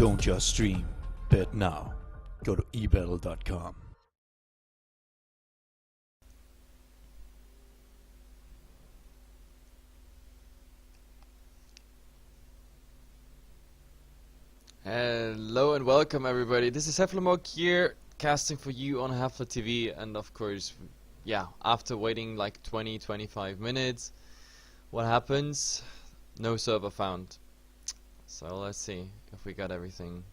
Don't just stream, bet now. Go to ebattle.com. Hello and welcome everybody. This is HeflaTV here, casting for you on HeflaTV, and of course, yeah, after waiting like 20-25 minutes, what happens? No server found. So let's see if we got everything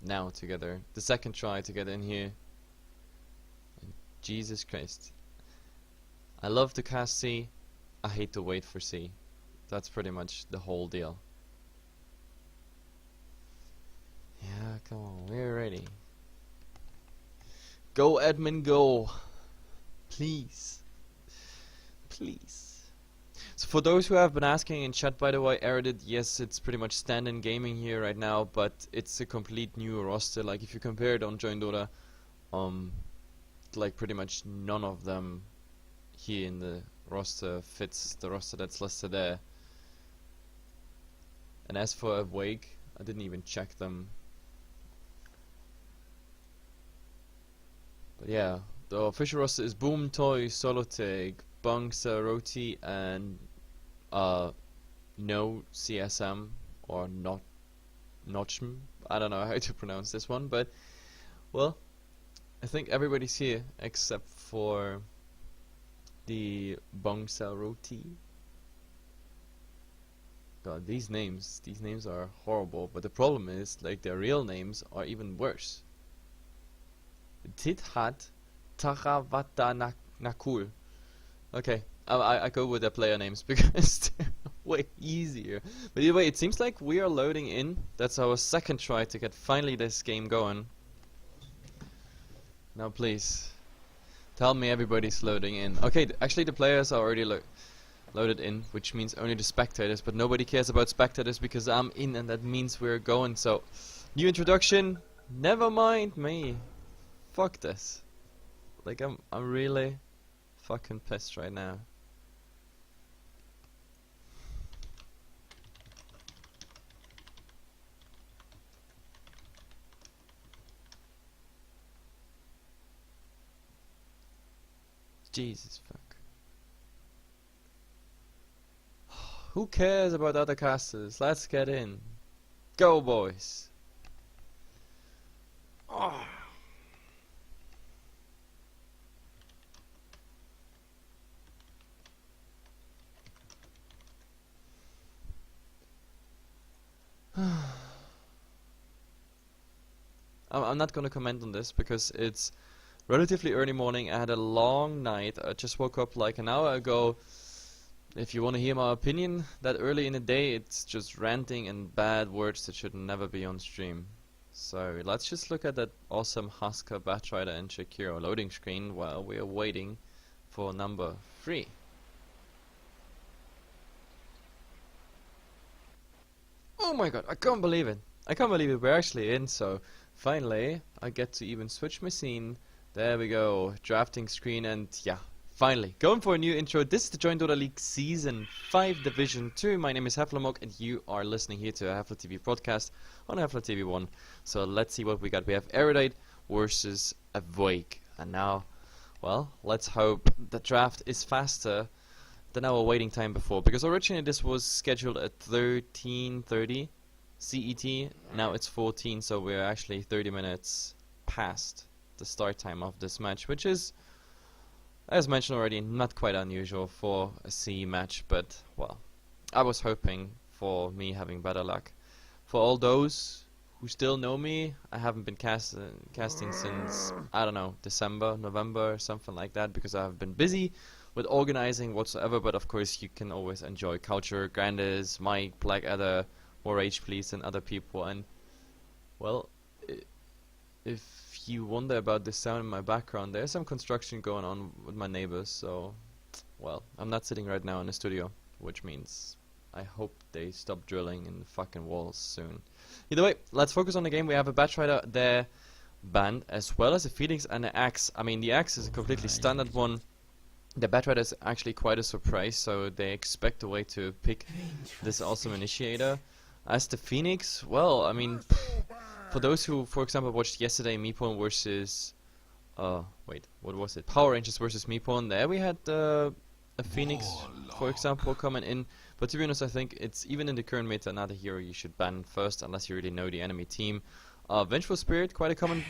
now together. The second try to get in here. And Jesus Christ. I love to cast C, I hate to wait for C. That's pretty much the whole deal. Yeah, come on, we're ready. Go admin, go. Please. Please. So for those who have been asking in chat, by the way, Erudite, yes, it's pretty much stand-in gaming here right now, but it's a complete new roster. Like if you compare it on Join Dota, like pretty much none of them here in the roster fits the roster that's listed there. And as for Awake, I didn't even check them. But yeah, the official roster is Boom, Toy, Soloteg, Bangsa, Roti, and no CSM or not Notchm. I don't know how to pronounce this one, but well, I think everybody's here except for the Bangsa Roti. God, these names are horrible, but the problem is like their real names are even worse. Tithat Taravata Nakul. Okay, I go with the player names because they're way easier. But anyway, it seems like we are loading in. That's our second try to get finally this game going. Now please, tell me everybody's loading in. Okay, actually the players are already loaded in, which means only the spectators, but nobody cares about spectators because I'm in and that means we're going. So, new introduction, never mind me. Fuck this. Like I'm really fucking pissed right now. Jesus fuck. Who cares about other casters? Let's get in. Go boys. Oh. I'm not gonna comment on this because it's relatively early morning. I had a long night. I just woke up like an hour ago. If you want to hear my opinion that early in the day, it's just ranting and bad words that should never be on stream. So let's just look at that awesome Husker, Batrider and Shakiro loading screen while we are waiting for number 3. Oh my god, I can't believe it. I can't believe it, we're actually in, so finally I get to even switch my scene. There we go, drafting screen, and yeah, finally, going for a new intro. This is the Join Dota League Season 5 Division 2. My name is HeflaTV and you are listening here to a HeflaTV broadcast on HeflaTV 1. So let's see what we got. We have Erudite versus Awake. And now, well, let's hope the draft is faster than our waiting time before, because originally this was scheduled at 13:30 CET. Now it's 14, so we're actually 30 minutes past the start time of this match, which is, as mentioned already, not quite unusual for a CE match, but well, I was hoping for me having better luck. For all those who still know me, I haven't been casting since, I don't know, December, November, something like that, because I have been busy with organizing whatsoever. But of course you can always enjoy Culture, Grandis, Mike, Blackadder, More Rage Please, and other people. And well, if you wonder about the sound in my background, there's some construction going on with my neighbors, so well, I'm not sitting right now in the studio, which means I hope they stop drilling in the fucking walls soon. Either way, let's focus on the game. We have a Batrider there banned, as well as a Phoenix and an Axe. I mean, the Axe is a completely standard one. The Batrider is actually quite a surprise, so they expect a way to pick this awesome initiator. As the Phoenix, well, I mean, For those who, for example, watched yesterday Meepon versus wait, what was it? Power Rangers versus Meepon. There we had a Phoenix, for example, coming in. But to be honest, I think it's even in the current meta not a hero you should ban first unless you really know the enemy team. Vengeful Spirit, quite a common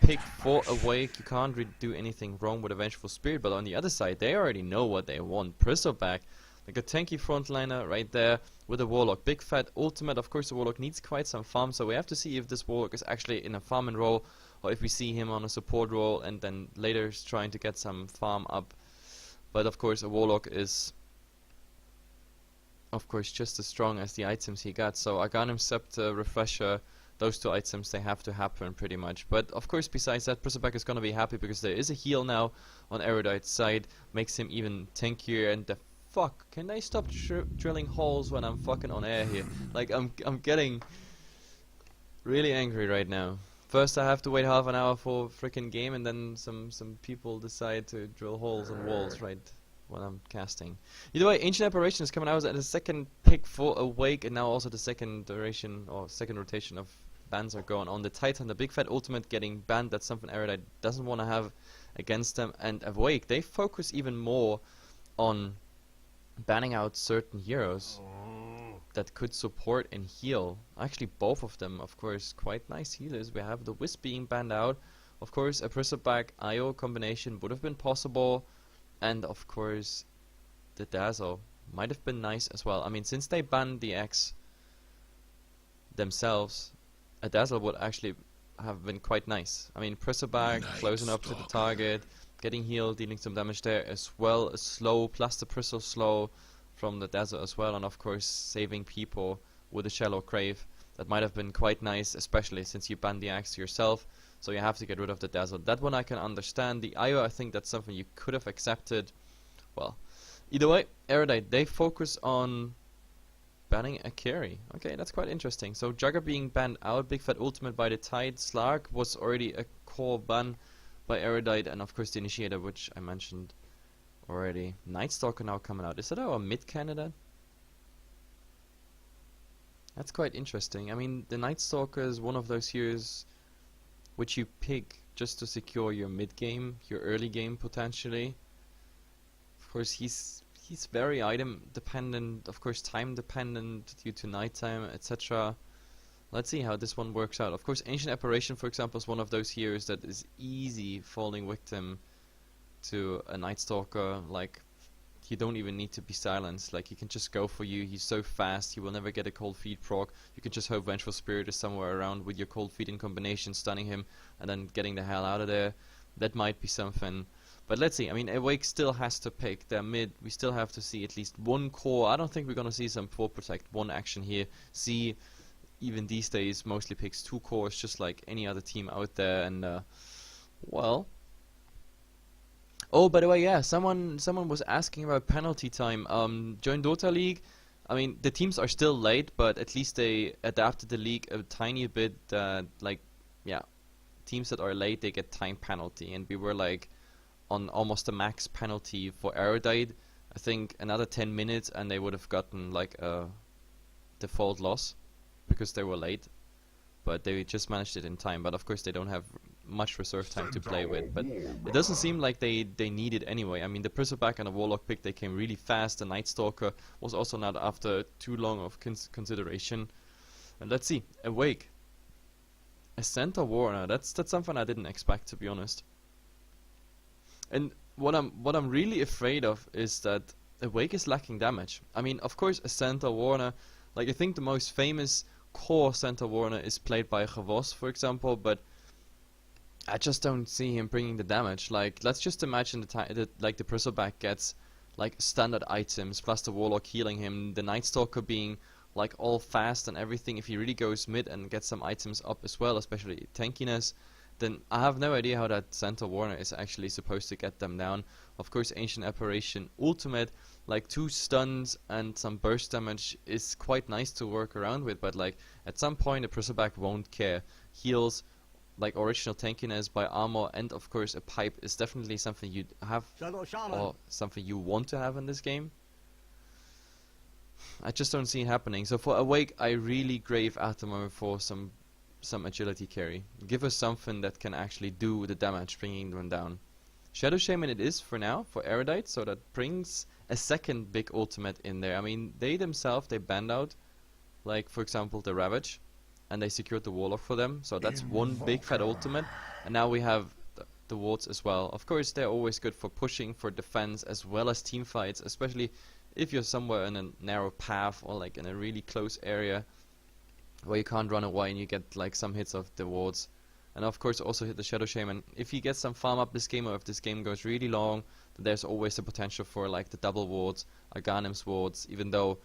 pick for Awake. You can't really do anything wrong with a Vengeful Spirit, but on the other side, they already know what they want. Bristleback, like a tanky frontliner right there with a Warlock. Big fat ultimate, of course the Warlock needs quite some farm, so we have to see if this Warlock is actually in a farming role, or if we see him on a support role and then later is trying to get some farm up. But of course a Warlock is of course just as strong as the items he got, so Arcanum Scepter, Refresher, those two items, they have to happen pretty much. But of course besides that, Bristleback is gonna be happy because there is a heal now on Erudite's side, makes him even tankier. And the fuck, can they stop drilling holes when I'm fucking on air here? Like I'm getting really angry right now. First I have to wait half an hour for freaking game, and then some people decide to drill holes in walls right when I'm casting. Either way, Ancient Apparition is coming out as the second pick for Awake, and now also the second duration or second rotation of bans are going on. The Titan, the big fat ultimate, getting banned. That's something Erudite doesn't want to have against them. And Awake, they focus even more on banning out certain heroes that could support and heal. Actually, both of them, of course, quite nice healers. We have the Wisp being banned out. Of course, a Bristleback IO combination would have been possible. And of course, the Dazzle might have been nice as well. I mean, since they banned the X themselves, a Dazzle would actually have been quite nice. I mean, Bristleback closing up to the target, getting healed, dealing some damage there, as well as slow, plus the Bristle slow from the Dazzle as well, and of course saving people with a Shallow Crave. That might have been quite nice, especially since you banned the Axe yourself, so you have to get rid of the Dazzle. That one I can understand. The IO, I think that's something you could have accepted. Well, either way, Erudite, they focus on banning a carry. Okay, that's quite interesting. So Jugger being banned out, Big Fat Ultimate by the Tide, Slark was already a core ban by Erudite, and of course the Initiator, which I mentioned already. Night Stalker now coming out. Is that our mid candidate? That's quite interesting. I mean, the Night Stalker is one of those heroes which you pick just to secure your mid game, your early game potentially. Of course, he's very item dependent, of course time dependent due to nighttime, etc. Let's see how this one works out. Of course, Ancient Apparition, for example, is one of those heroes that is easy falling victim to a Night Stalker. Like, you don't even need to be silenced. Like, he can just go for you. He's so fast, he will never get a Cold Feet proc. You can just hope Vengeful Spirit is somewhere around with your Cold Feet in combination, stunning him, and then getting the hell out of there. That might be something. But let's see. I mean, Awake still has to pick their mid. We still have to see at least one core. I don't think we're going to see some 4 protect 1 action here. See, even these days, mostly picks 2 cores, just like any other team out there. And, well... Oh, by the way, yeah, someone was asking about penalty time. Join Dota League. I mean, the teams are still late, but at least they adapted the league a tiny bit. Like, yeah, teams that are late, they get time penalty, and we were like on almost a max penalty for Erudite. I think another 10 minutes, and they would have gotten like a default loss because they were late. But they just managed it in time. But of course, they don't have much reserve time to play with. But it doesn't seem like they need it anyway. I mean, the Bristleback and the Warlock pick, they came really fast. The Night Stalker was also not after too long of consideration. And let's see, Awake, a Centaur Warrior. That's something I didn't expect, to be honest. And what I'm really afraid of is that Awake is lacking damage. I mean, of course, a Centaur Warrior. Like, I think the most famous core Centaur Warrior is played by Gavos, for example, but I just don't see him bringing the damage. Like, let's just imagine like the Bristleback gets like standard items plus the Warlock healing him, the Night Stalker being like all fast and everything. If he really goes mid and gets some items up as well, especially tankiness, then I have no idea how that Centaur Warrior is actually supposed to get them down. Of course, Ancient Apparition Ultimate, like 2 stuns and some burst damage is quite nice to work around with, but like at some point the Bristleback won't care. Heals, like original tankiness by armor, and of course a pipe is definitely something you'd have or something you want to have in this game. I just don't see it happening. So for Awake, I really crave at the moment for some some agility carry. Give us something that can actually do the damage, bringing them down. Shadow Shaman it is for now, for Erudite, so that brings a second big ultimate in there. I mean, they themselves, they banned out, like, for example, the Ravage, and they secured the Warlock for them, so that's one big fat ultimate. And now we have the wards as well. Of course, they're always good for pushing, for defense, as well as team fights, especially if you're somewhere in a narrow path or like in a really close area where you can't run away and you get like some hits of the wards. And of course also hit the Shadow Shaman. If you get some farm up this game, or if this game goes really long, then there's always the potential for like the double wards, Aghanim's wards, even though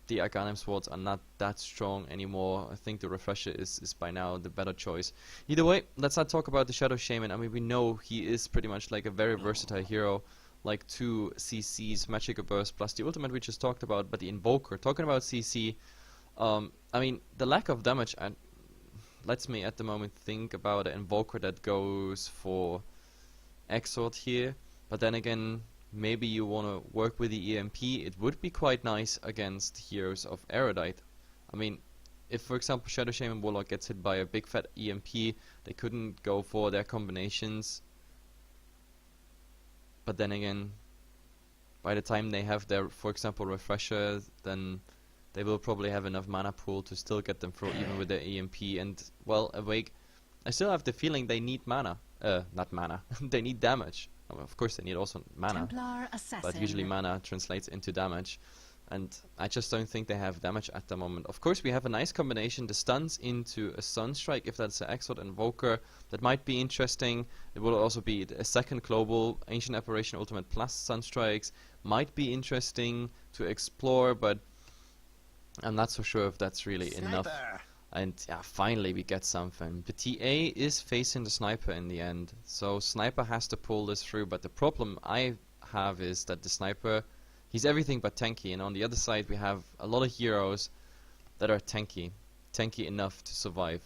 the Aghanim's wards are not that strong anymore. I think the Refresher is by now the better choice. Either way, let's not talk about the Shadow Shaman. I mean, we know he is pretty much like a very versatile hero, like 2 CCs, Magical Burst, plus the ultimate we just talked about, but the Invoker. Talking about CC, I mean, the lack of damage lets me at the moment think about an Invoker that goes for Exort here, but then again, maybe you want to work with the EMP. It would be quite nice against heroes of Erudite. I mean, if for example Shadow Shaman Warlock gets hit by a big fat EMP, they couldn't go for their combinations. But then again, by the time they have their, for example, Refresher, then they will probably have enough mana pool to still get them through even with their EMP. And, well, Awake, I still have the feeling they need mana. Not mana. They need damage. I mean, of course they need also mana, but usually mana translates into damage. And I just don't think they have damage at the moment. Of course we have a nice combination, the stuns into a Sunstrike, if that's an Exort Invoker, that might be interesting. It will also be a second global, Ancient Apparition Ultimate plus Sunstrikes, might be interesting to explore, but I'm not so sure if that's really enough. And yeah, finally we get something. The TA is facing the Sniper in the end, so Sniper has to pull this through, but the problem I have is that the Sniper, he's everything but tanky, and on the other side we have a lot of heroes that are tanky enough to survive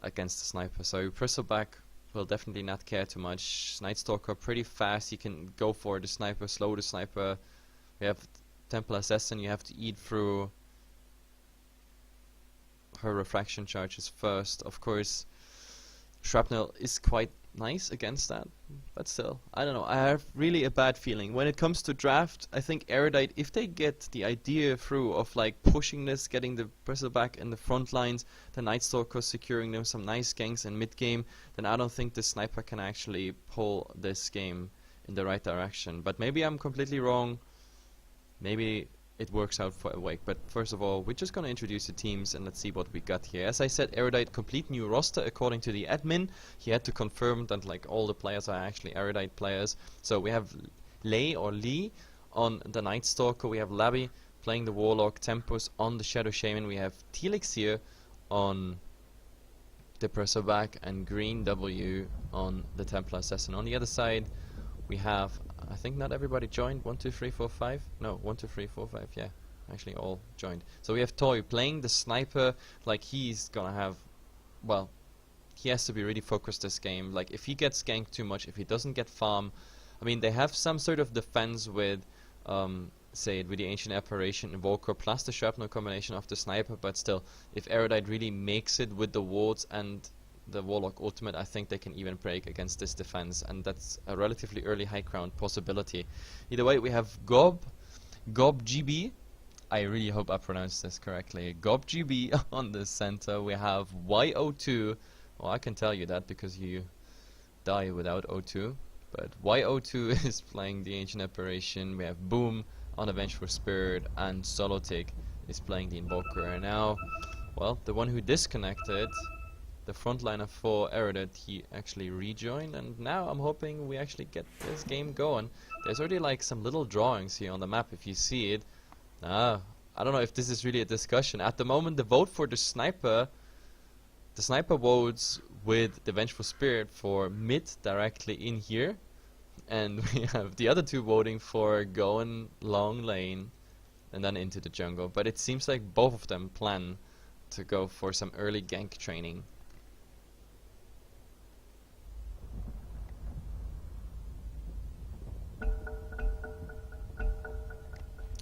against the Sniper. So Bristleback will definitely not care too much. Night Stalker pretty fast, he can go for the Sniper, slow the Sniper. We have Temple Assassin, you have to eat through her refraction charges first. Of course, Shrapnel is quite nice against that, but still, I don't know, I have really a bad feeling. When it comes to draft, I think Erudite, if they get the idea through of like pushing this, getting the Bristleback in the front lines, the Night Stalker securing them some nice ganks in mid game, then I don't think the Sniper can actually pull this game in the right direction. But maybe I'm completely wrong, maybe it works out for Awake. But first of all, we're just gonna introduce the teams and let's see what we got here. As I said, Erudite complete new roster according to the admin. He had to confirm that like all the players are actually Erudite players. So we have Lee on the Night Stalker, we have Labby playing the Warlock, Tempus on the Shadow Shaman, we have Telix here on the Bristleback, and Green W on the Templar Assassin. On the other side we have, I think not everybody joined, 1, 2, 3, 4, 5, no, 1, 2, 3, 4, 5, yeah, actually all joined. So we have Toy playing the Sniper, like he's gonna have, well, he has to be really focused this game. Like if he gets ganked too much, if he doesn't get farm, I mean they have some sort of defense with, say it with the Ancient Apparition Invoker plus the Shrapnel combination of the Sniper, but still, if Erudite really makes it with the wards and the Warlock ultimate, I think they can even break against this defense, and that's a relatively early high ground possibility. Either way, we have Gob GB, I really hope I pronounced this correctly, Gob GB on the center. We have YO2, well I can tell you that because you die without O2, but YO2 is playing the Ancient Apparition. We have Boom on the Vengeful Spirit, and Solotic is playing the Invoker. And now, well, the one who disconnected, the frontliner for Erudite, he actually rejoined, and now I'm hoping we actually get this game going. There's already like some little drawings here on the map if you see it. I don't know if this is really a discussion. At the moment the vote for the Sniper votes with the Vengeful Spirit for mid directly in here, and we have the other two voting for going long lane and then into the jungle. But it seems like both of them plan to go for some early gank training.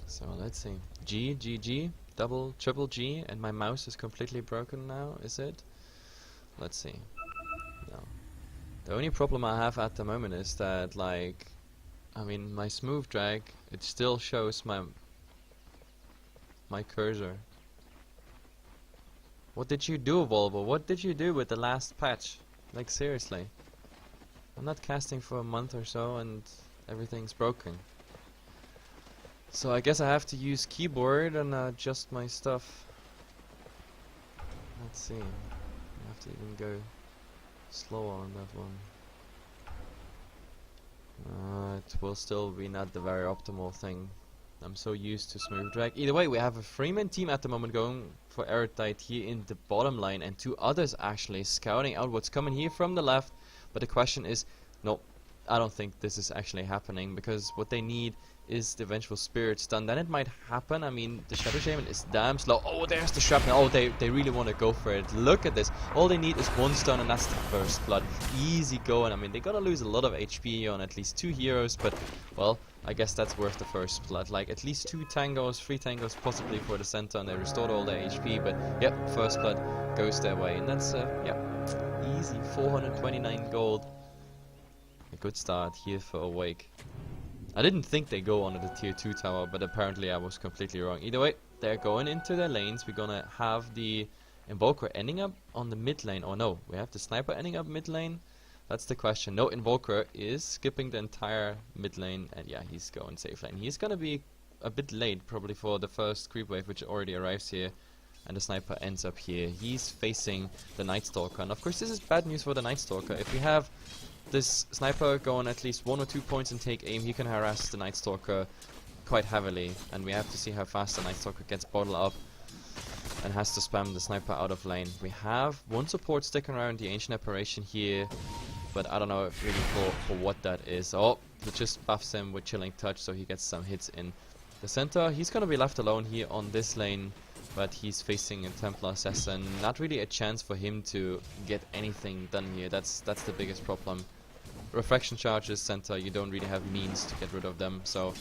So let's see. G. triple G, and my mouse is completely broken now, is it? Let's see. No. The only problem I have at the moment is that, like, I mean, my smooth drag, it still shows my cursor. What did you do, Volvo? What did you do with the last patch? Like, seriously. I'm not casting for a month or so and everything's broken. So I guess I have to use keyboard and adjust my stuff. Let's see. I have to even go slower on that one. It will still be not the very optimal thing. I'm so used to smooth drag. Either way, we have a 3-man team at the moment going for Erudite here in the bottom line, and 2 others actually scouting out what's coming here from the left. But the question is, no, I don't think this is actually happening, because what they need is the Vengeful Spirit stun. Then it might happen. I mean, the Shadow Shaman is damn slow. Oh, there's the shrapnel. Oh, they really want to go for it. Look at this. All they need is 1 stun, and that's the first blood. Easy going. I mean, they gotta lose a lot of HP on at least 2 heroes, but, well, I guess that's worth the first blood. Like, at least 2 tangos, 3 tangos possibly for the center, and they restored all their HP, but, yep, first blood goes their way. And that's, yeah, easy. 429 gold. A good start here for Awake. I didn't think they go onto the tier 2 tower, but apparently I was completely wrong. Either way, they're going into their lanes. We're gonna have the Invoker ending up on the mid lane. Oh no, we have the Sniper ending up mid lane. That's the question. No, Invoker is skipping the entire mid lane, and yeah, he's going safe lane. He's gonna be a bit late, probably for the first creep wave, which already arrives here. And the Sniper ends up here. He's facing the Night Stalker, and of course this is bad news for the Night Stalker. If we have this Sniper go on at least 1 or 2 points and take aim, he can harass the Night Stalker quite heavily, and we have to see how fast the Night Stalker gets bottled up and has to spam the Sniper out of lane. We have 1 support sticking around the Ancient Apparition here, but I don't know really for what that is. Oh, it just buffs him with Chilling Touch, so he gets some hits in the center. He's gonna be left alone here on this lane, but he's facing a Templar Assassin. Not really a chance for him to get anything done here. That's the biggest problem. Refraction charges center, you don't really have means to get rid of them, so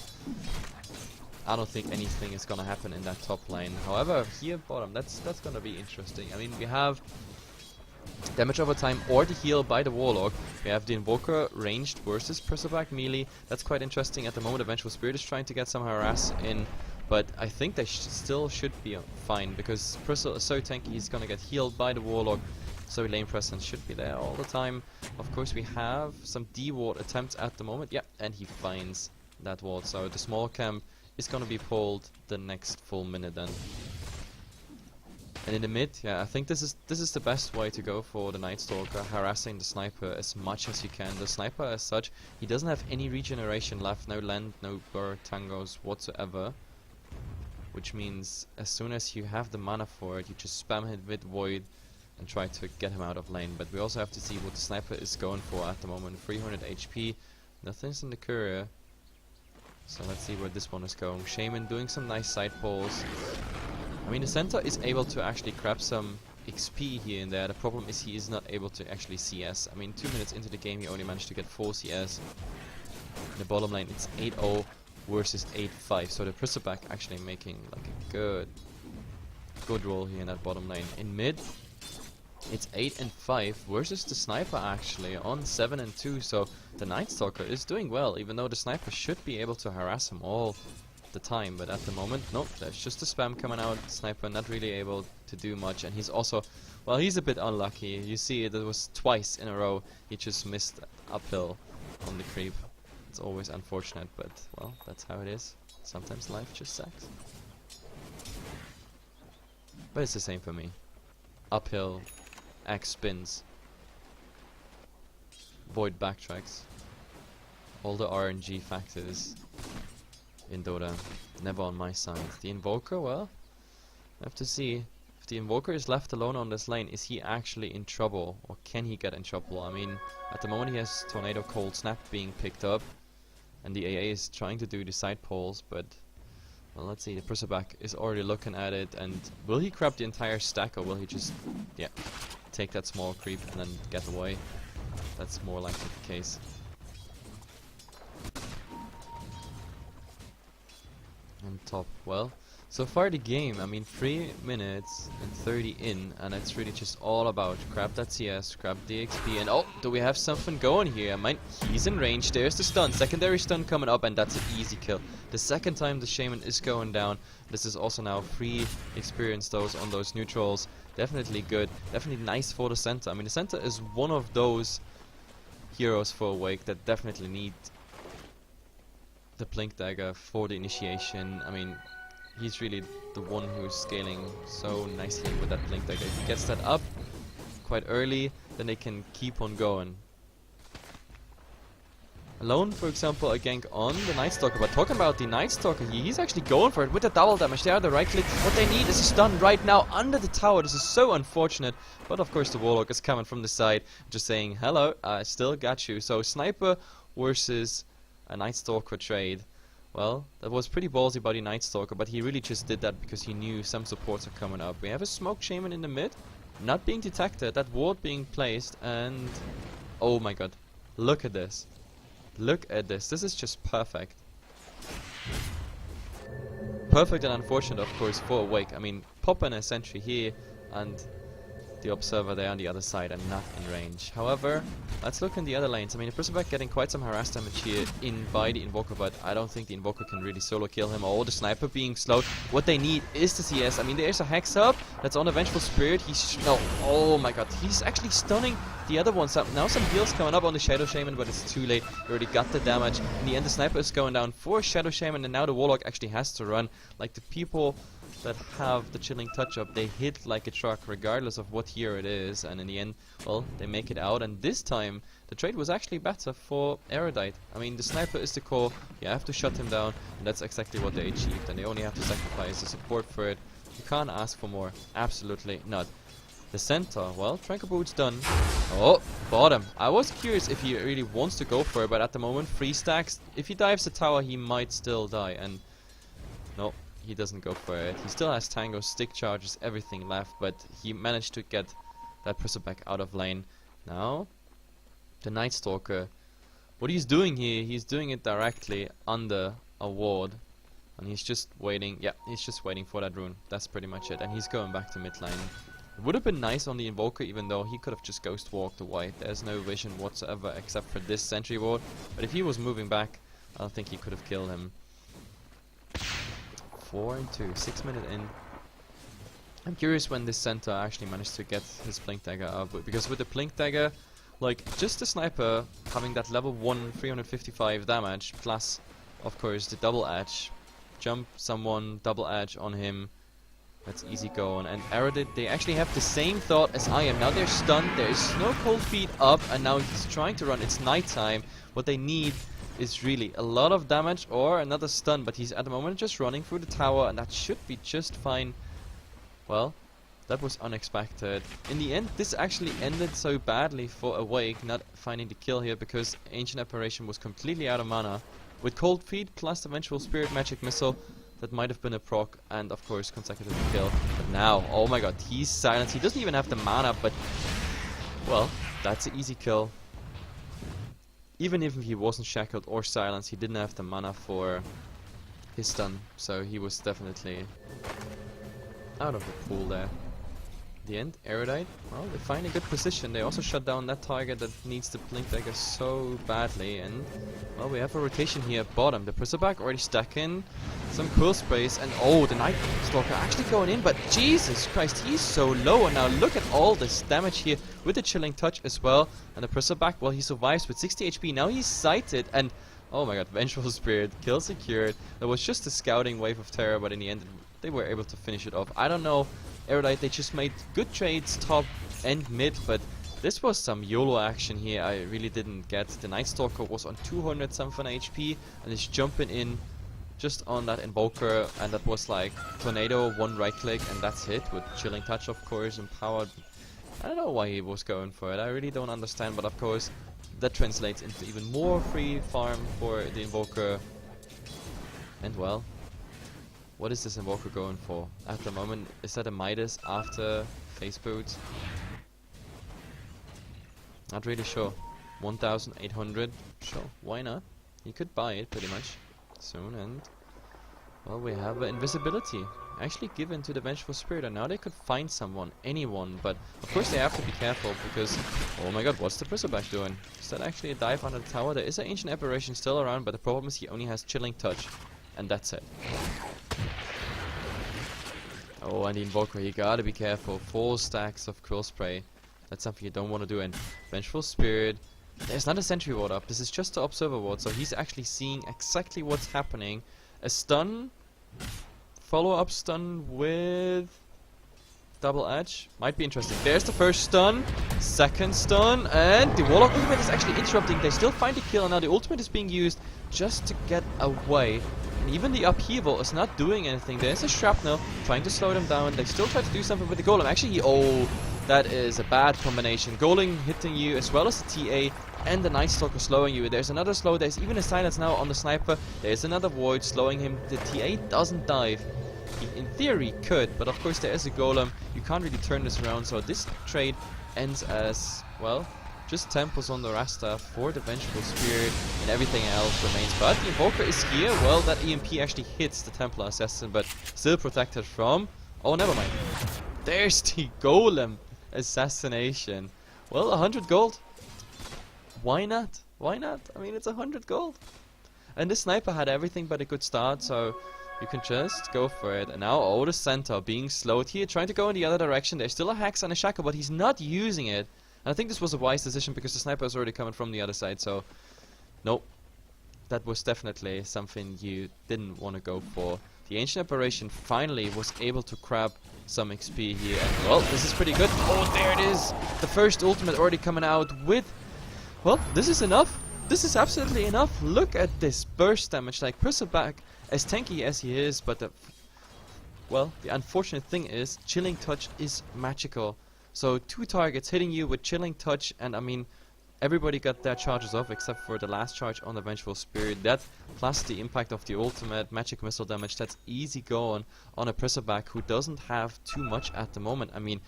I don't think anything is gonna happen in that top lane. However, here bottom, that's gonna be interesting. I mean, we have damage over time or the heal by the Warlock. We have the Invoker ranged versus Prissaback melee. That's quite interesting. At the moment, the Vengeful Spirit is trying to get some harass in, but I think they still should be fine, because Priscilla is so tanky, he's gonna get healed by the Warlock. So lane presence should be there all the time. Of course, we have some D-ward attempts at the moment. Yeah, and he finds that ward. So the small camp is gonna be pulled the next full minute then. And in the mid, yeah, I think this is the best way to go for the Night Stalker, harassing the Sniper as much as you can. The Sniper as such, he doesn't have any regeneration left, no land, no bird, tangos whatsoever. Which means as soon as you have the mana for it, you just spam him with Void and try to get him out of lane. But we also have to see what the Sniper is going for at the moment. 300 HP, nothing's in the courier. So let's see where this one is going. Shaman doing some nice side pulls. I mean, the center is able to actually grab some XP here and there. The problem is he is not able to actually CS. I mean, 2 minutes into the game he only managed to get 4 CS. In the bottom lane it's 8-0 versus 8-5. So the Prissaback actually making like a good roll here in that bottom lane. In mid it's 8-5 versus the Sniper actually on 7-2. So the Night Stalker is doing well, even though the Sniper should be able to harass him all the time, but at the moment, nope, there's just a spam coming out. Sniper not really able to do much, and he's also, well, he's a bit unlucky. You see, it was twice in a row he just missed uphill on the creep. It's always unfortunate, but, well, that's how it is. Sometimes life just sucks. But it's the same for me. Uphill, X spins, Void backtracks, all the RNG factors in Dota, never on my side. The Invoker, well, I have to see. If the Invoker is left alone on this lane, is he actually in trouble? Or can he get in trouble? I mean, at the moment he has Tornado Cold Snap being picked up, and the AA is trying to do the side pulls, but, well, let's see. The Prissaback is already looking at it, and will he grab the entire stack, or will he just, yeah, take that small creep and then get away? That's more likely the case. On top, well, So far the game, I mean 3 minutes and 30 in, and it's really just all about grab that CS, grab the XP, and oh, do we have something going here? I mean, he's in range, there's the stun, secondary stun coming up, and that's an easy kill. The second time the Shaman is going down, this is also now free experience those on those neutrals. Definitely good, definitely nice for the center. I mean, the center is one of those heroes for Awake that definitely need the Blink Dagger for the initiation. I mean, he's really the one who's scaling so nicely with that Blink Dagger. If he gets that up quite early, then they can keep on going. Alone, for example, a gank on the Night Stalker, but talking about the Night Stalker here, he's actually going for it with the double damage there, the right click. What they need is a stun right now under the tower. This is so unfortunate, but of course the Warlock is coming from the side, just saying, hello, I still got you. So Sniper versus a Night Stalker trade. Well, that was pretty ballsy by the Night Stalker, but he really just did that because he knew some supports are coming up. We have a Smoke Shaman in the mid, not being detected, that ward being placed, and oh my god, look at this. Look at this. This is just perfect. Perfect and unfortunate, of course, for Awake. I mean, pop in a sentry here, and the Observer there on the other side and not in range. However, let's look in the other lanes. I mean, the Prismback getting quite some harass damage here in by the Invoker, but I don't think the Invoker can really solo kill him. Oh, the Sniper being slowed. What they need is the CS. I mean, there's a Hex up that's on the Vengeful Spirit. He's no, oh my god, he's actually stunning the other ones up. Now some heals coming up on the Shadow Shaman, but it's too late. He already got the damage. In the end, the Sniper is going down for Shadow Shaman, and now the Warlock actually has to run. Like the people that have the Chilling Touch up, they hit like a truck regardless of what hero it is, and in the end, well, they make it out. And this time the trade was actually better for Erudite. I mean, the Sniper is the core, you have to shut him down, and that's exactly what they achieved, and they only have to sacrifice the support for it. You can't ask for more, absolutely not. The center, well, Tranquil Boot's done. Oh, bottom. I was curious if he really wants to go for it, but at the moment, 3 stacks. If he dives the tower, he might still die, and no, he doesn't go for it. He still has Tango, stick charges, everything left, but he managed to get that Prismback out of lane. Now, the Night Stalker, what he's doing here, he's doing it directly under a ward, and he's just waiting. Yeah, he's just waiting for that rune. That's pretty much it, and he's going back to mid lane. It would have been nice on the Invoker, even though he could have just ghost walked away. There's no vision whatsoever except for this sentry ward, but if he was moving back, I don't think he could have killed him. 4 and 2, 6 minutes in. I'm curious when this center actually managed to get his Blink Dagger up, because with the Blink Dagger, like, just the Sniper having that level 1 355 damage, plus, of course, the double edge. Jump someone, double edge on him, that's easy going. And Erudite, they actually have the same thought as I am. Now they're stunned, there is no cold feet up, and now he's trying to run. It's nighttime. What they need is really a lot of damage or another stun, but he's at the moment just running through the tower, and that should be just fine. Well, that was unexpected. In the end, this actually ended so badly for Awake not finding the kill here, because Ancient Apparition was completely out of mana. With Cold Feet plus the Vengeful Spirit Magic Missile, that might have been a proc, and of course consecutive kill. But now, oh my god, he's silenced. He doesn't even have the mana, but well, that's an easy kill. Even if he wasn't shackled or silenced, he didn't have the mana for his stun, so he was definitely out of the pool there. The end, Erudite, well, they find a good position. They also shut down that target that needs the Blink Dagger so badly, and well, we have a rotation here at bottom. The Prismback already stacking some cool sprays, and oh, the Night Stalker actually going in, but Jesus Christ, he's so low, and now look at all this damage here with the Chilling Touch as well. And the Prismback, well, he survives with 60 HP. Now he's sighted, and oh my god, Vengeful Spirit, kill secured. That was just a scouting wave of terror, but in the end, they were able to finish it off. I don't know, Erudite, they just made good trades top and mid, but this was some YOLO action here I really didn't get. The Night Stalker was on 200 something HP, and is jumping in just on that Invoker, and that was like Tornado, 1 right click, and that's it, with Chilling Touch, of course, empowered. I don't know why he was going for it, I really don't understand, but of course, that translates into even more free farm for the Invoker. And well, what is this Invoker going for at the moment? Is that a Midas after Face Boot? Not really sure. 1,800, sure, why not? You could buy it pretty much soon, and Well, we have invisibility actually given to the Vengeful Spirit, and now they could find someone, anyone, but of course they have to be careful because, oh my god, what's the Bristleback doing? Is that actually a dive under the tower? There is an Ancient Aberration still around, but the problem is he only has Chilling Touch, and that's it. Oh, and the Invoker, you gotta be careful. 4 stacks of Quill Spray. That's something you don't want to do. And Vengeful Spirit, there's not a Sentry Ward up. This is just the Observer Ward, so he's actually seeing exactly what's happening. A stun, follow-up stun with Double Edge. Might be interesting. There's the first stun, second stun, and the Warlock ultimate is actually interrupting. They still find the kill, and now the ultimate is being used just to get away. And even the upheaval is not doing anything. There's a Shrapnel trying to slow them down. They still try to do something with the Golem. Actually, oh, that is a bad combination. Golem hitting you as well as the TA and the Night Stalker slowing you. There's another slow. There's even a silence now on the Sniper. There's another Void slowing him. The TA doesn't dive. He, in theory, could, but of course there is a Golem. You can't really turn this around, so this trade ends as, well, just temples on the Rasta for the Vengeful Spirit, and everything else remains. But the Invoker is here. Well, that EMP actually hits the Templar Assassin, but still protected from... Oh, never mind. There's the Golem assassination. Well, 100 gold. Why not? Why not? I mean, it's 100 gold. And this Sniper had everything but a good start, so you can just go for it. And now, oh, the Centaur being slowed here, trying to go in the other direction. There's still a Hex and a Shackle, but he's not using it. And I think this was a wise decision because the Sniper is already coming from the other side, so nope. That was definitely something you didn't want to go for. The Ancient Aberration finally was able to grab some XP here, and well, this is pretty good. Oh, there it is! The first ultimate already coming out with... Well, this is enough. This is absolutely enough. Look at this burst damage. Like, Bristleback, as tanky as he is, but the... Well, the unfortunate thing is, Chilling Touch is magical. So 2 targets hitting you with Chilling Touch, and I mean, everybody got their charges off except for the last charge on the Vengeful Spirit. That plus the impact of the ultimate magic missile damage, that's easy going on a Bristleback who doesn't have too much at the moment. I mean,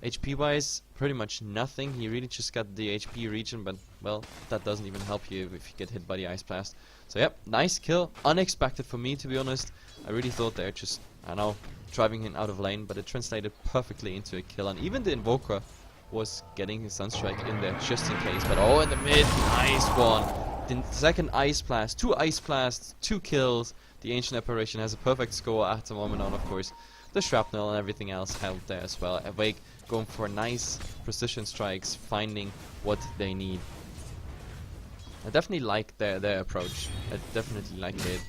HP wise, pretty much nothing. He really just got the HP regen, but well, that doesn't even help you if you get hit by the Ice Blast. So yep, nice kill. Unexpected for me, to be honest. I really thought they're just, I don't know, driving him out of lane, but it translated perfectly into a kill. And even the Invoker was getting his Sunstrike in there just in case. But oh, in the mid, nice one. The second Ice Blast, 2 Ice Blasts, 2 kills. The Ancient Aberration has a perfect score at the moment, and of course the Shrapnel and everything else held there as well. Awake going for nice precision strikes, finding what they need. I definitely like their approach. I definitely like it.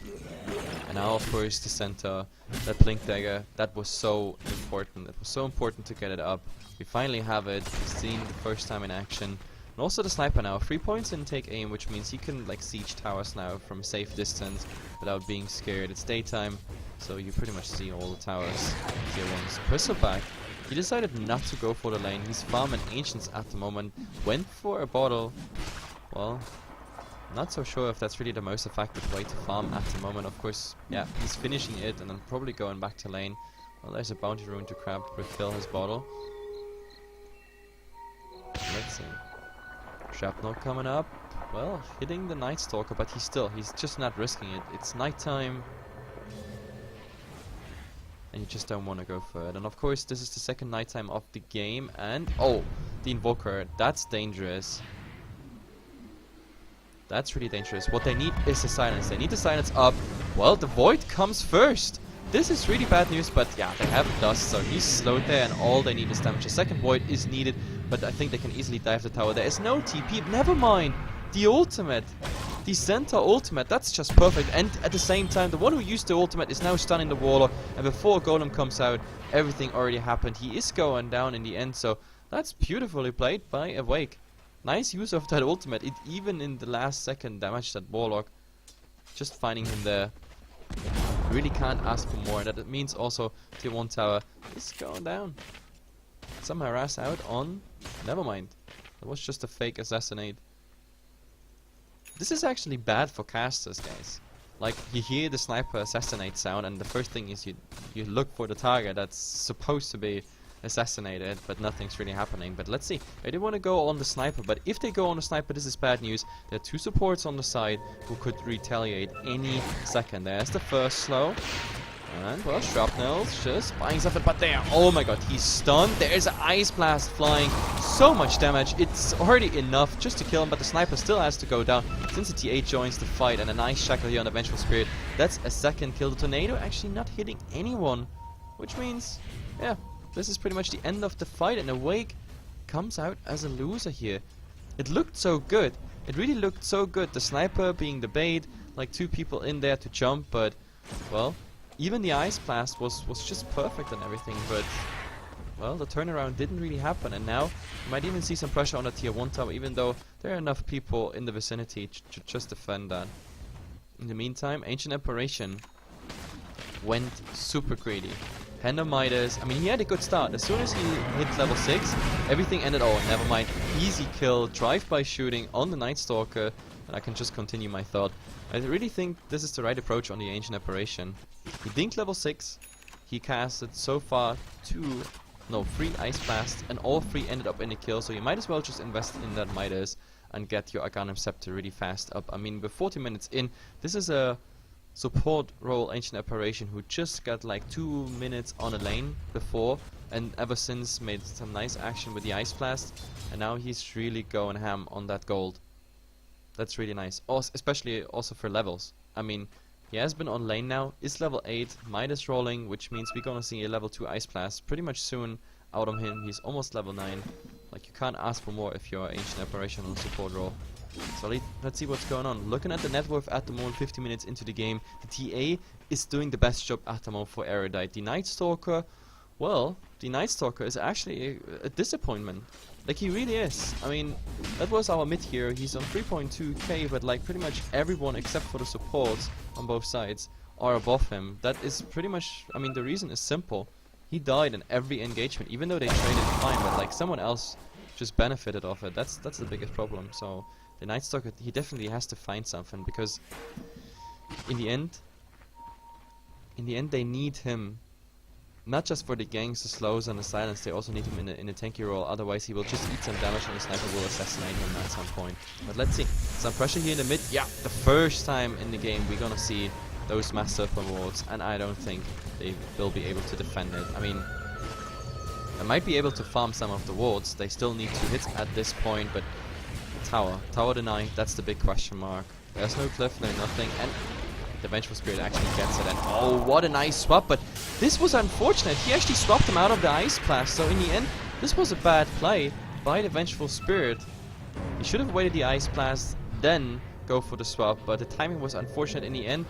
And now, of course, the Centaur, that Blink Dagger, that was so important. It was so important to get it up. We finally have it, seen the first time in action. And also the Sniper now, 3 points in take aim, which means he can like siege towers now from a safe distance without being scared. It's daytime, so you pretty much see all the towers. Tier 1's Bristleback. He decided not to go for the lane. He's farming Ancients at the moment. Went for a bottle. Well, not so sure if that's really the most effective way to farm at the moment. Of course, yeah, he's finishing it and then probably going back to lane. Well, there's a bounty rune to grab to refill his bottle. Let's see. Shrapnel coming up. Well, hitting the Night Stalker, but he's just not risking it. It's nighttime. And you just don't want to go for it. And of course, this is the second nighttime of the game. And, oh, the Invoker. That's dangerous. That's really dangerous. What they need is the silence. They need the silence up. Well, the Void comes first. This is really bad news, but yeah, they have Dust, so he's slowed there, and all they need is damage. A second Void is needed, but I think they can easily dive the tower. There is no TP. Never mind. The ultimate. The Centaur ultimate. That's just perfect. And at the same time, the one who used the ultimate is now stunning the Warlock, and before Golem comes out, everything already happened. He is going down in the end, so that's beautifully played by Awake. Nice use of that ultimate. It even in the last second damaged that Warlock. Just finding him there. Really can't ask for more. That it means also tier 1 tower is going down. Some harass out on... Never mind. It was just a fake assassinate. This is actually bad for casters, guys. Like, you hear the Sniper assassinate sound and the first thing is you look for the target that's supposed to be assassinated, but nothing's really happening. But let's see. They didn't want to go on the sniper, but if they go on the sniper, this is bad news. There are 2 supports on the side who could retaliate any second. There's the first slow. And, well, Shrapnel's just buying stuff, but there, oh my god, he's stunned. There's an Ice Blast flying, so much damage. It's already enough just to kill him, but the sniper still has to go down since the TA joins the fight, and a nice shackle here on the Vengeful Spirit. That's a second kill. The tornado actually not hitting anyone, which means, yeah, this is pretty much the end of the fight, and Awake comes out as a loser here. It looked so good. It really looked so good. The sniper being the bait, like 2 people in there to jump, but, well, even the Ice Blast was just perfect and everything, but, well, the turnaround didn't really happen, and now you might even see some pressure on the tier 1 tower, even though there are enough people in the vicinity to just defend that. In the meantime, Ancient Apparition went super greedy. Hand of Midas, I mean, he had a good start. As soon as he hit level 6, everything ended, oh, never mind. Easy kill, drive-by shooting on the Night Stalker, and I can just continue my thought. I really think this is the right approach on the Ancient Apparition. He dinked level 6, he casted so far 3 Ice Blasts, and all 3 ended up in a kill, so you might as well just invest in that Midas and get your Arcanum Scepter really fast up. I mean, we're 40 minutes in, this is a support role Ancient Apparition who just got like 2 minutes on a lane before, and ever since made some nice action with the Ice Blast, and now he's really going ham on that gold. That's really nice, especially also for levels. I mean, he has been on lane now, is level 8, Midas rolling, which means we're gonna see a level 2 Ice Blast pretty much soon out of him. He's almost level 9. Like, you can't ask for more if you're Ancient Apparition on support role. So let's see what's going on. Looking at the net worth at the moment, 50 minutes into the game, the TA is doing the best job at the moment for Erudite. The Night Stalker, well, the Night Stalker is actually a disappointment. Like, he really is. I mean, that was our mid here. He's on 3.2k, but like pretty much everyone except for the supports on both sides are above him. That is pretty much, I mean, the reason is simple. He died in every engagement, even though they traded fine, but like someone else just benefited off it. That's the biggest problem. So the Night Stalker, he definitely has to find something, because in the end they need him. Not just for the ganks, the slows, and the silence, they also need him in a tanky role, otherwise he will just eat some damage and the sniper will assassinate him at some point. But let's see, some pressure here in the mid. Yeah, the first time in the game we're gonna see those Mass Serpent wards, and I don't think they will be able to defend it. I mean, they might be able to farm some of the wards, they still need 2 hits at this point, but Tower denied, that's the big question mark. There's no cliff, no nothing, and the Vengeful Spirit actually gets it, and oh, what a nice swap, but this was unfortunate. He actually swapped him out of the Ice Blast, so in the end, this was a bad play by the Vengeful Spirit. He should have waited the Ice Blast, then go for the swap, but the timing was unfortunate in the end.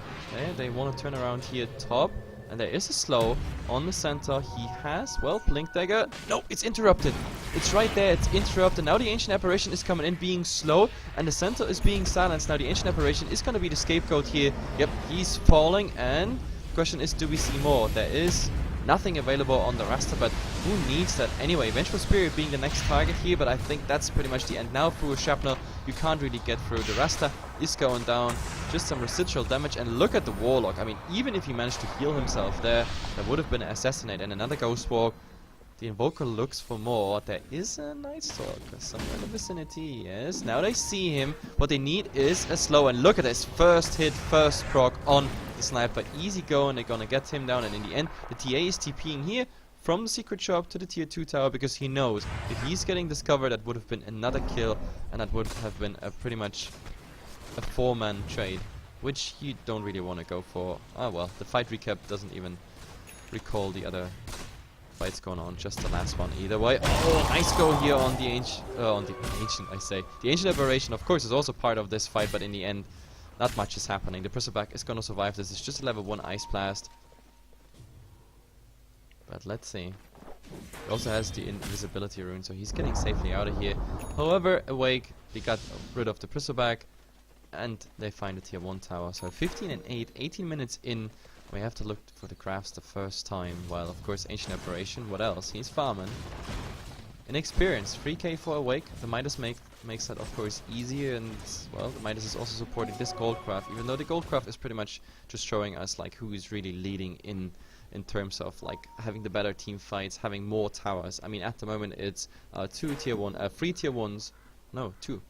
They want to turn around here top, and there is a slow on the center. He has, well, Blink Dagger. No, it's interrupted. It's right there, it's interrupted. Now the Ancient Apparition is coming in being slow, and the center is being silenced. Now the Ancient Apparition is going to be the scapegoat here. Yep, he's falling, and the question is, do we see more? There is nothing available on the roster, but who needs that anyway? Vengeful Spirit being the next target here, but I think that's pretty much the end now. Through a Shrapnel, you can't really get through. The roster is going down, just some residual damage, and look at the Warlock. I mean, even if he managed to heal himself there, that would have been an assassinate, and another Ghost Walk. The Invoker looks for more. There is a Night Stalker somewhere in the vicinity. Yes, now they see him. What they need is a slow, and look at this first hit, first proc on the sniper. Easy going, they're gonna get him down, and in the end, the TA is TPing here from the secret shop to the tier 2 tower, because he knows if he's getting discovered, that would have been another kill, and that would have been pretty much a 4-man trade, which you don't really want to go for. Ah well, the fight recap doesn't even recall the other fights going on, just the last one either way. Oh, nice go here on the ancient, I say. The Ancient Aberration, of course, is also part of this fight, but in the end, not much is happening. The Bristleback is gonna survive this. It's just a level 1 Ice Blast. But let's see. He also has the invisibility rune, so he's getting safely out of here. However, Awake, they got rid of the Bristleback, and they find the tier 1 tower. So 15 and 8, 18 minutes in. We have to look for the crafts the first time, while of course Ancient Apparition, what else? He's farming. In experience, 3k for Awake. The Midas makes that of course easier, and well, the Midas is also supporting this gold craft, even though the gold craft is pretty much just showing us like who is really leading in in terms of like having the better team fights, having more towers. I mean, at the moment it's 3 tier 1s. No, 2.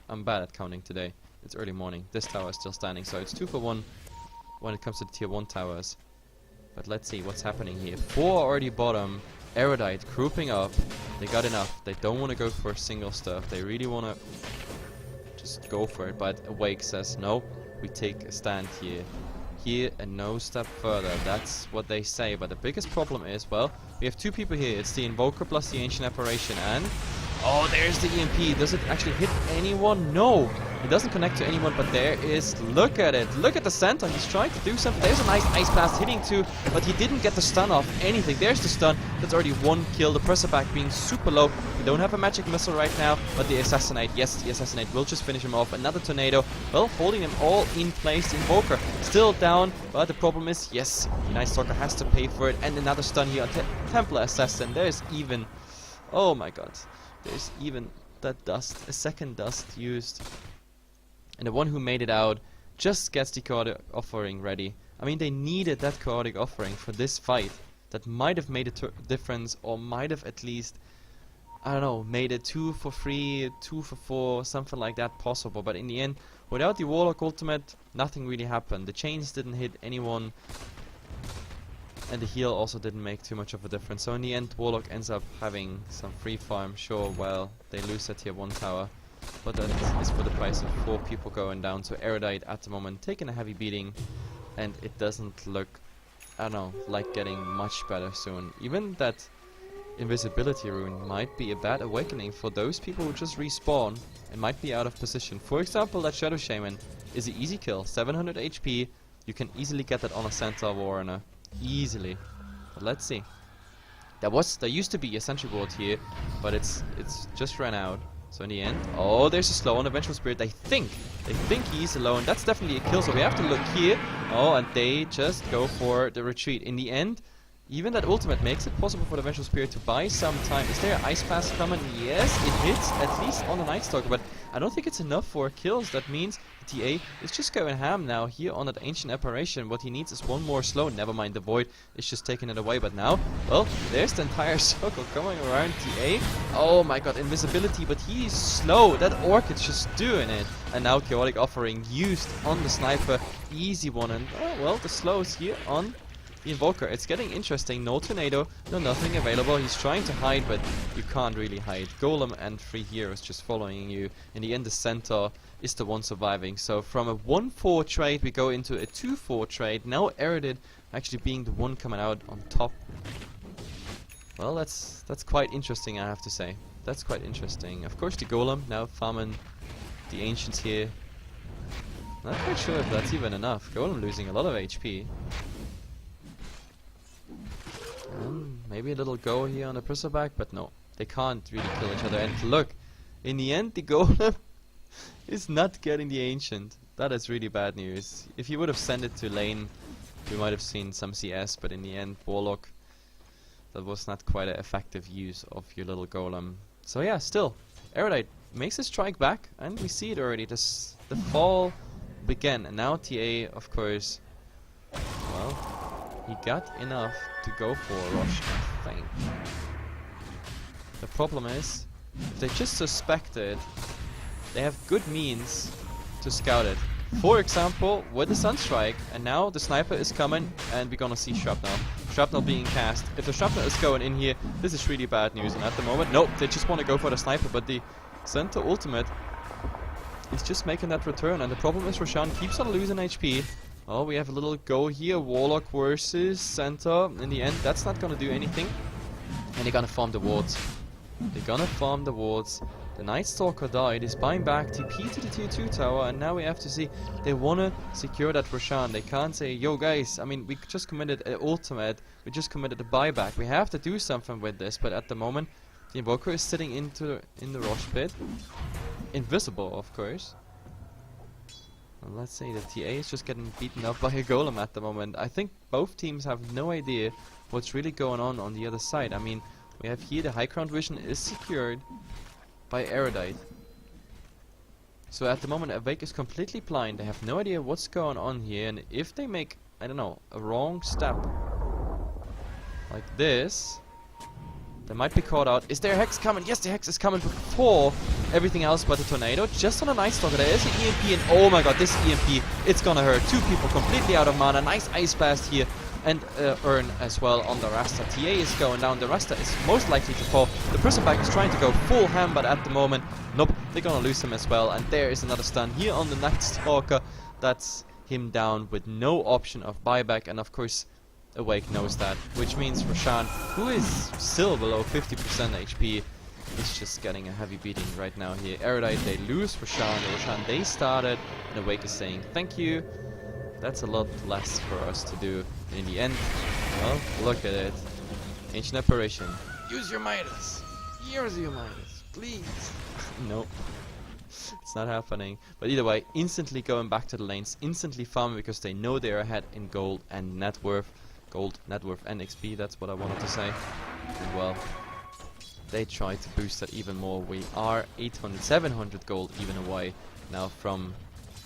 I'm bad at counting today. It's early morning. This tower is still standing, so it's 2 for 1 when it comes to the tier 1 towers. But let's see what's happening here. 4 already bottom. Erudite grouping up. They got enough. They don't want to go for single stuff. They really want to just go for it. But Awake says, no, we take a stand here. Here and no step further. That's what they say. But the biggest problem is, well, we have 2 people here. It's the Invoker plus the Ancient Apparition. And oh, there's the EMP. Does it actually hit anyone? No. It doesn't connect to anyone, but there is... Look at it. Look at the center. He's trying to do something. There's a nice Ice Blast hitting too, but he didn't get the stun off anything. There's the stun. That's already 1 kill. The Presser back being super low. We don't have a Magic Missile right now, but the Assassinate, yes, the Assassinate will just finish him off. Another Tornado. Well, holding them all in place. The Invoker still down, but the problem is, yes, the Night Stalker has to pay for it. And another stun here on Templar Assassin. There's even... Oh my god. There's even that dust, a second dust used. And the one who made it out just gets the chaotic offering ready. I mean, they needed that chaotic offering for this fight. That might have made a difference, or might have at least, I don't know, made it 2 for 3, 2 for 4, something like that possible. But in the end, without the Warlock ultimate, nothing really happened. The chains didn't hit anyone. And the heal also didn't make too much of a difference. So in the end, Warlock ends up having some free farm. Sure, well, they lose that tier 1 tower. But that is for the price of 4 people going down. So Erudite at the moment taking a heavy beating. And it doesn't look, I don't know, like getting much better soon. Even that invisibility rune might be a bad awakening for those people who just respawn and might be out of position. For example, that Shadow Shaman is an easy kill. 700 HP. You can easily get that on a Centaur Warrunner. Easily. But let's see. There used to be a Sentry Ward here, but it's just ran out. So in the end, oh, there's a slow on the Vengeful Spirit. They think he's alone. That's definitely a kill, so we have to look here. Oh, and they just go for the retreat. In the end, even that ultimate makes it possible for the Vengeful Spirit to buy some time. Is there an Ice Pass coming? Yes, it hits, at least on the Night Stalker, but I don't think it's enough for kills. That means the TA is just going ham now here on that Ancient Apparition. What he needs is 1 more slow. Never mind, the Void is just taking it away. But now, well, there's the entire circle coming around TA. Oh my god, invisibility, but he's slow. That Orchid's just doing it. And now Chaotic Offering used on the Sniper. Easy one. And, oh well, the slow is here on the Invoker. It's getting interesting. No Tornado, no nothing available. He's trying to hide, but you can't really hide. Golem and 3 heroes just following you. In the end, the Centaur is the one surviving. So from a 1-4 trade, we go into a 2-4 trade. Now Erudite actually being the one coming out on top. Well, that's quite interesting, I have to say. That's quite interesting. Of course, the Golem now farming the Ancients here. Not quite sure if that's even enough. Golem losing a lot of HP. Maybe a little go here on the Bristleback, but no. They can't really kill each other. And look, in the end, the Golem is not getting the Ancient. That is really bad news. If you would have sent it to lane, we might have seen some CS, but in the end, Warlock, that was not quite an effective use of your little Golem. So yeah, still, Erudite makes a strike back, and we see it already. The fall began, and now TA, of course, well, he got enough to go for a rush, I think. The problem is, if they just suspect it, they have good means to scout it. For example, with the Sunstrike, and now the Sniper is coming, and we're gonna see Shrapnel. Shrapnel being cast. If the Shrapnel is going in here, this is really bad news, and at the moment, nope, they just want to go for the Sniper, but the Centaur ultimate is just making that return, and the problem is Roshan keeps on losing HP. Oh, we have a little go here, Warlock versus Centaur. In the end, that's not gonna do anything. And they're gonna farm the wards. They're gonna farm the wards. The Night Stalker died, is buying back TP to the tier 2 tower, and now we have to see, they wanna secure that Roshan. They can't say, yo guys, I mean, we just committed an ultimate, we just committed a buyback. We have to do something with this, but at the moment, the Invoker is sitting in the Rosh Pit. Invisible, of course. And let's say the TA is just getting beaten up by a Golem at the moment. I think both teams have no idea what's really going on the other side. I mean, we have here the high ground vision is secured by Erudite. So at the moment, Awake is completely blind. They have no idea what's going on here, and if they make, I don't know, a wrong step, like this. They might be caught out. Is there a Hex coming? Yes, the Hex is coming before everything else but the Tornado. Just on a Night Stalker. There is an EMP, and oh my god, this EMP, it's gonna hurt. Two people completely out of mana. Nice Ice Blast here. And Earn as well on the Rasta. TA is going down. The Rasta is most likely to fall. The Prismback is trying to go full ham, but at the moment, nope, they're gonna lose him as well. And there is another stun here on the Night Stalker. That's him down with no option of buyback. And of course, Awake knows that, which means Roshan, who is still below 50% HP, is just getting a heavy beating right now here. Erudite, they lose Roshan. Roshan, they started, and Awake is saying thank you. That's a lot less for us to do. And in the end, well, look at it. Ancient Apparition. Use your Midas. Use your Midas, please. Nope. It's not happening. But either way, instantly going back to the lanes, instantly farming because they know they're ahead in gold and net worth. Gold, net worth, and XP, that's what I wanted to say. And well, they try to boost that even more. We are 700 gold even away now from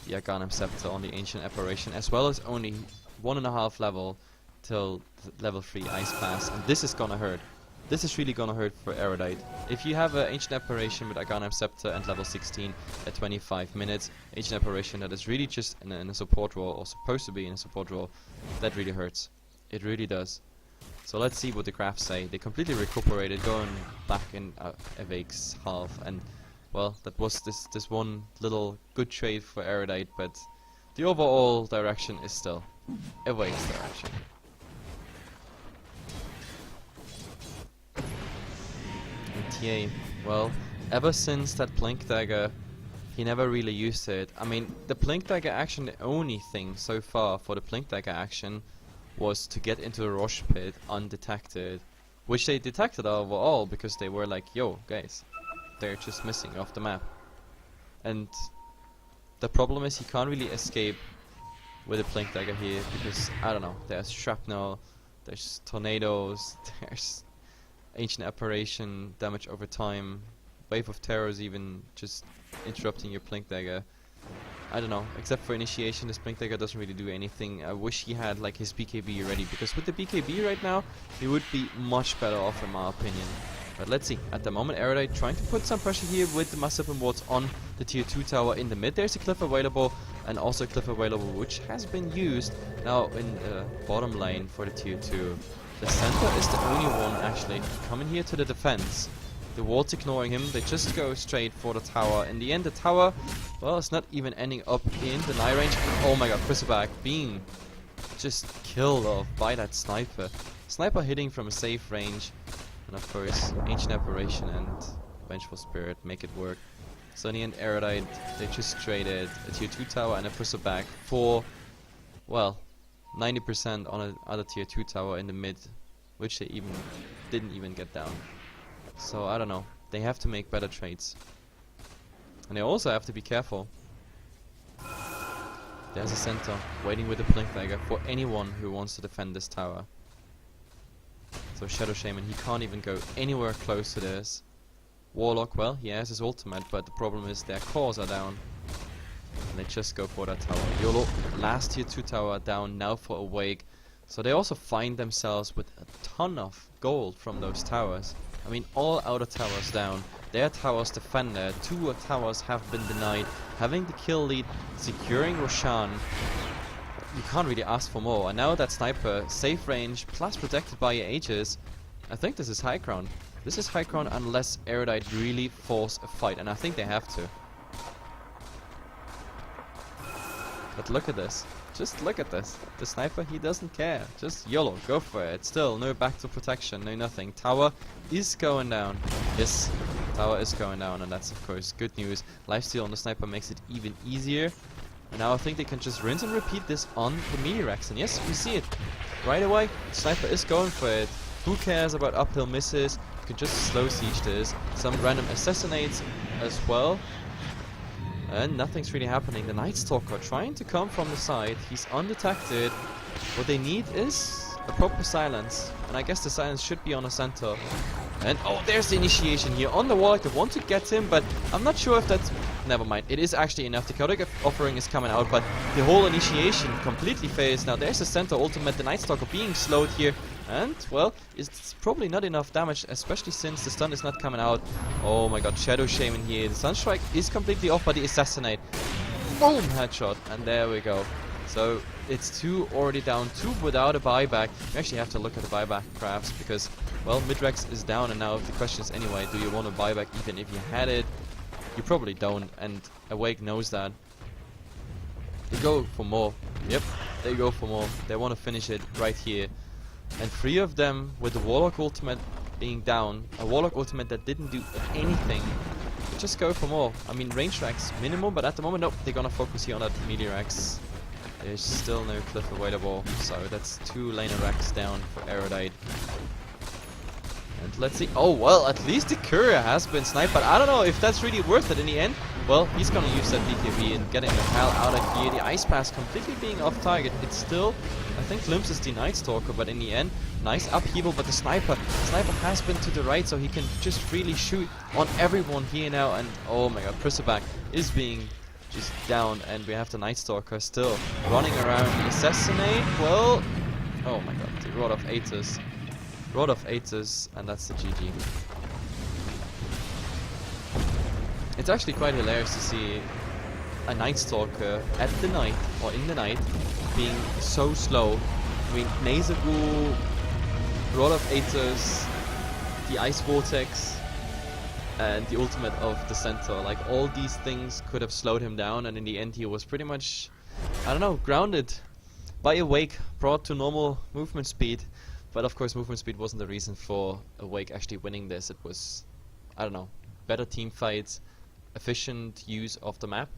the Aghanim Scepter on the Ancient Apparition, as well as only 1.5 level till level 3 Ice Pass. And this is gonna hurt. This is really gonna hurt for Erudite. If you have an Ancient Apparition with Aghanim Scepter and level 16 at 25 minutes, Ancient Apparition that is really just in a support role, or supposed to be in a support role, that really hurts. It really does. So let's see what the graphs say. They completely recuperated, going back in Awake's half, and well, that was this one little good trade for Erudite, but the overall direction is still Awake's direction. And TA, well, ever since that Blink Dagger, he never really used it. I mean, the Blink Dagger action, the only thing so far for the Blink Dagger action was to get into the Rosh Pit undetected, which they detected overall because they were like, yo, guys, they're just missing off the map. And the problem is he can't really escape with a Blink Dagger here because, I don't know, there's Shrapnel, there's Tornadoes, there's Ancient Apparition, damage over time, Wave of Terrors even just interrupting your Blink Dagger. I don't know, except for initiation, this Blink Dagger doesn't really do anything. I wish he had like his BKB ready, because with the BKB right now, he would be much better off in my opinion. But let's see, at the moment Erudite trying to put some pressure here with the Massive Wards on the tier 2 tower in the mid. There's a cliff available, and also a cliff available which has been used now in the bottom lane for the tier 2. The center is the only one actually coming here to the defense. The ward's ignoring him, they just go straight for the tower. In the end, the tower, well, it's not even ending up in the nigh range. Oh my god, Prismback being just killed off by that sniper. Sniper hitting from a safe range. And of course, Ancient Apparition and Vengeful Spirit make it work. So in the end, Erudite, they just traded a tier 2 tower and a Prismback for, well, 90% on another tier 2 tower in the mid, which they didn't even get down. So I don't know, they have to make better trades. And they also have to be careful. There's a center waiting with a Blink Dagger for anyone who wants to defend this tower. So Shadow Shaman, he can't even go anywhere close to this. Warlock, well, he has his ultimate, but the problem is their cores are down. And they just go for that tower. YOLO, last tier 2 tower down, now for Awake. So they also find themselves with a ton of gold from those towers. I mean, all outer towers down, their towers defended, 2 towers have been denied, having the kill lead, securing Roshan. You can't really ask for more. And now that sniper, safe range, plus protected by your Aegis, I think this is high ground. This is high ground unless Erudite really force a fight, and I think they have to. But look at this. Just look at this. The sniper, he doesn't care. Just YOLO, go for it. Still, no back to protection, no nothing. Tower is going down. Yes, tower is going down, and that's of course good news. Lifesteal on the sniper makes it even easier. And now I think they can just rinse and repeat this on the Medirex. And yes, we see it. Right away, sniper is going for it. Who cares about uphill misses? You can just slow siege this. Some random assassinates as well. And nothing's really happening. The Night Stalker trying to come from the side. He's undetected. What they need is a proper silence. And I guess the silence should be on the center. And oh, there's the initiation here on the wall. They want to get him, but I'm not sure if that's... Never mind. It is actually enough. The chaotic offering is coming out, but the whole initiation completely fails. Now there's the center ultimate. The Night Stalker being slowed here And, well, it's probably not enough damage, especially since the stun is not coming out. Oh my god, Shadow Shaman here. The Sunstrike is completely off, but the Assassinate. Boom! Headshot. And there we go. So, it's 2 already down, 2 without a buyback. You actually have to look at the buyback, perhaps, because, well, Midrex is down, and now the question is anyway, do you want a buyback even if you had it? You probably don't, and Awake knows that. They go for more. Yep, they go for more. They want to finish it right here. And 3 of them with the Warlock ultimate being down, a Warlock ultimate that didn't do anything, just go for more. I mean, range racks minimum, but at the moment, nope, they're gonna focus here on that melee racks. There's still no cliff available, so that's 2 laner racks down for Erudite. And let's see. Oh, well, at least the courier has been sniped, but I don't know if that's really worth it in the end. Well, he's gonna use that BKB and getting the hell out of here. The Ice Pass completely being off target. It's still, I think, glimpses the Night Stalker, but in the end, nice upheaval. But the sniper has been to the right, so he can just really shoot on everyone here now. And oh my god, Prissaback is being just down, and we have the Night Stalker still running around. The Assassinate, well, oh my god, the Rod of Aethys. Rod of Aethys, and that's the GG. It's actually quite hilarious to see a Night Stalker at the night, or in the night, being so slow. I mean, Nazagul, Rod of Aethys, the Ice Vortex, and the ultimate of the Centaur. Like, all these things could have slowed him down, and in the end he was pretty much, I don't know, grounded by Awake, brought to normal movement speed. But of course, movement speed wasn't the reason for Awake actually winning this. It was, I don't know, better team fights, efficient use of the map,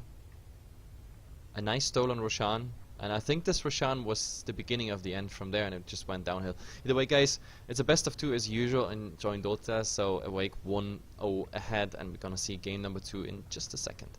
a nice stolen Roshan, and I think this Roshan was the beginning of the end from there, and it just went downhill. Either way, guys, it's a best of 2 as usual in Join Dota, so Awake 1-0 ahead, and we're gonna see game number 2 in just a second.